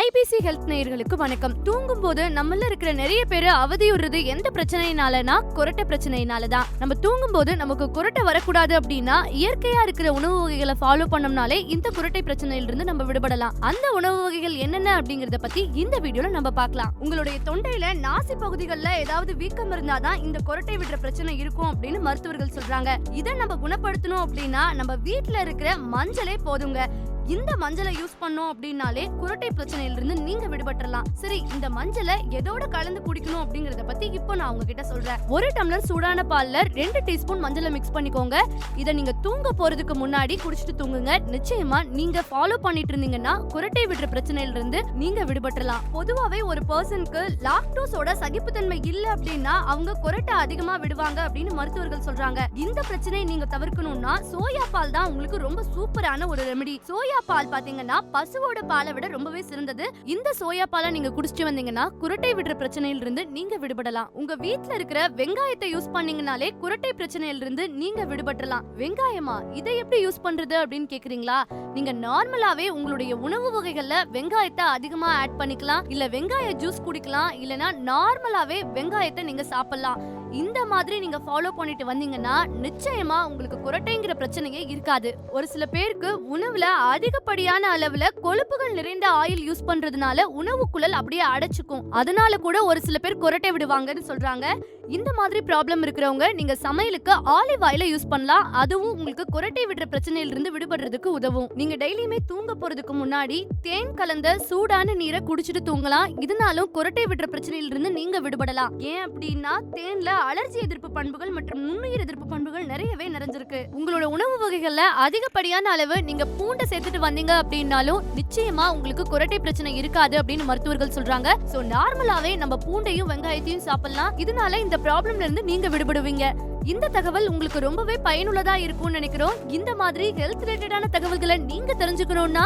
IBC health நேயர்களுக்கு வணக்கம். தூங்கும் போது நம்மள இருக்கிற நிறைய பேர் அவதியுறது எந்த பிரச்சனையினாலனா குரட்டை பிரச்சனையினால தான். நம்ம தூங்கும் போது நமக்கு குரட்டை வரக்கூடாது அப்படின்னா இயற்கையா இருக்கிற உணவு வகைகளை ஃபாலோ பண்ணோம்னாலே இந்த குரட்டை பிரச்சனையிலிருந்து நம்ம விடுபடலாம். அந்த உணவு வகைகள் என்னென்ன அப்படிங்கறத பத்தி இந்த வீடியோல நம்ம பார்க்கலாம். உங்களுடைய தொண்டையில நாசி பகுதிகளில் ஏதாவது வீக்கம் இருந்தாதான் இந்த குரட்டை விடுற பிரச்சனை இருக்கும் அப்படின்னு மருத்துவர்கள் சொல்றாங்க. இதை நம்ம குணப்படுத்தணும் அப்படின்னா நம்ம வீட்டுல இருக்கிற மஞ்சளே போதுங்க. இந்த மஞ்சளை யூஸ் பண்ணோம் அப்படின்னாலே குரட்டை பிரச்சனையிலிருந்து நீங்க விடுபட்டலாம். சரி, இந்த மஞ்சளை எதோட கலந்து குடிக்கணும் அப்படிங்கறத பத்தி இப்போ நான் உங்ககிட்ட சொல்றேன். 1 டம்ளர் சூடான பால்ல 2 டீஸ்பூன் மஞ்சளை மிக்ஸ் பண்ணிக்கோங்க. இதை நீங்க தூங்க போறதுக்கு முன்னாடி குடிச்சிட்டு தூங்குங்க. நிச்சயமா நீங்க ஃபாலோ பண்ணிட்டு இருந்தீங்கன்னா குரட்டை விடுற பிரச்சனையிலிருந்து நீங்க விடுபட்டலாம். பொதுவாவே ஒரு பர்சனுக்கு லாக்டோஸோட சகிப்புத்தன்மை இல்ல அப்படின்னா அவங்க குரட்டை அதிகமா விடுவாங்க அப்படின்னு மருத்துவர்கள் சொல்றாங்க. இந்த பிரச்சனையை நீங்க தவிர்க்கணும்னா சோயா பால் தான் உங்களுக்கு ரொம்ப சூப்பரான ஒரு ரெமெடி. சோயா பால் பாத்தீங்கன்னா பசுவோட பாலை விட ரொம்பவே சிறந்தது. இந்த சோயா பாலை நீங்க குடிச்சிட்டு வந்தீங்கன்னா குரட்டை விடுற பிரச்சனையில இருந்து நீங்க விடுபடலாம். உங்க வீட்ல இருக்கிற வெங்காயத்தை யூஸ் பண்ணீங்கனாலே குரட்டை பிரச்சனையில இருந்து நீங்க விடுபடலாம். வெங்காயமா, இதை எப்படி யூஸ் பண்றது அப்படின்னு கேக்குறீங்களா? நீங்க நார்மலாவே உங்களுடைய உணவு வகைகள்ல வெங்காயத்தை அதிகமா ஆட் பண்ணிக்கலாம். இல்ல வெங்காய ஜூஸ் குடிக்கலாம். இல்லனா நார்மலாவே வெங்காயத்தை நீங்க சாப்பிடலாம். இந்த மாதிரி நீங்க ஃபாலோ பண்ணிட்டு வந்தீங்கன்னா நிச்சயமா உங்களுக்கு குரட்டைங்கிற பிரச்சனையே இருக்காது. ஒரு சில பேருக்கு உணவுல அதிகப்படியான அளவுல கொழுப்புகள் நிறைந்த ஆயில் யூஸ் பண்றதுனால உணவு குழல் அப்படியே அடைச்சுக்கும். அதனால கூட ஒரு சில பேர் குரட்டை விடுவாங்கன்னு சொல்றாங்க. இந்த மாதிரி ப்ராப்ளம் இருக்கிறவங்க நீங்க சமையலுக்கு ஆலிவ் ஆயிலை யூஸ் பண்ணலாம். அதுவும் உங்களுக்கு குரட்டை விடுற பிரச்சனையில இருந்து விடுபடுறதுக்கு உதவும். நீங்க டெய்லியுமே தூங்க போறதுக்கு முன்னாடி தேன் கலந்த சூடான நீரை குடிச்சிட்டு தூங்கலாம். இதனாலும் குரட்டை விடுற பிரச்சனையில இருந்து நீங்க விடுபடலாம். ஏன் அப்படின்னா தேன்ல அலர்ஜி எதிர்ப்பு பண்புகள் மற்றும் நுண்ணுயிர் எதிர்ப்பு பண்புகள் நிறையவே நிறைஞ்சிருக்கு. உங்களோட உணவு வகைகள்ல அதிகப்படியான அளவு நீங்க பூண்டை சேர்த்துட்டு வந்தீங்க அப்படின்னாலும் நிச்சயமா உங்களுக்கு குரட்டை பிரச்சனை இருக்காது அப்படின்னு மருத்துவர்கள் சொல்றாங்க. சோ நார்மலாவே நம்ம பூண்டையும் வெங்காயத்தையும் சாப்பிடலாம். இதனால இந்த ப்ராப்ளம்ல இருந்து நீங்க விடுபடுவீங்க. இந்த தகவல் உங்களுக்கு ரொம்பவே பயனுள்ளதா இருக்கும்னு நினைக்கிறோம். இந்த மாதிரி ஹெல்த் ரிலேட்டடான தகவல்களை நீங்க தெரிஞ்சுக்கணும்னா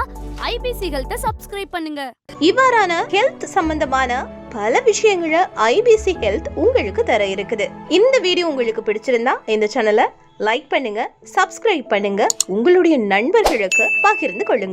ஐபிசி ஹெல்த்தை சப்ஸ்கிரைப் பண்ணுங்க. இவ்வாறான ஹெல்த் சம்பந்தமான பல விஷயங்களை ஐபிசி ஹெல்த் உங்களுக்கு தர இருக்குது. இந்த வீடியோ உங்களுக்கு பிடிச்சிருந்தா இந்த சேனலை லைக் பண்ணுங்க, சப்ஸ்கிரைப் பண்ணுங்க, உங்களுடைய நண்பர்களுக்கு பகிர்ந்து கொள்ளுங்க.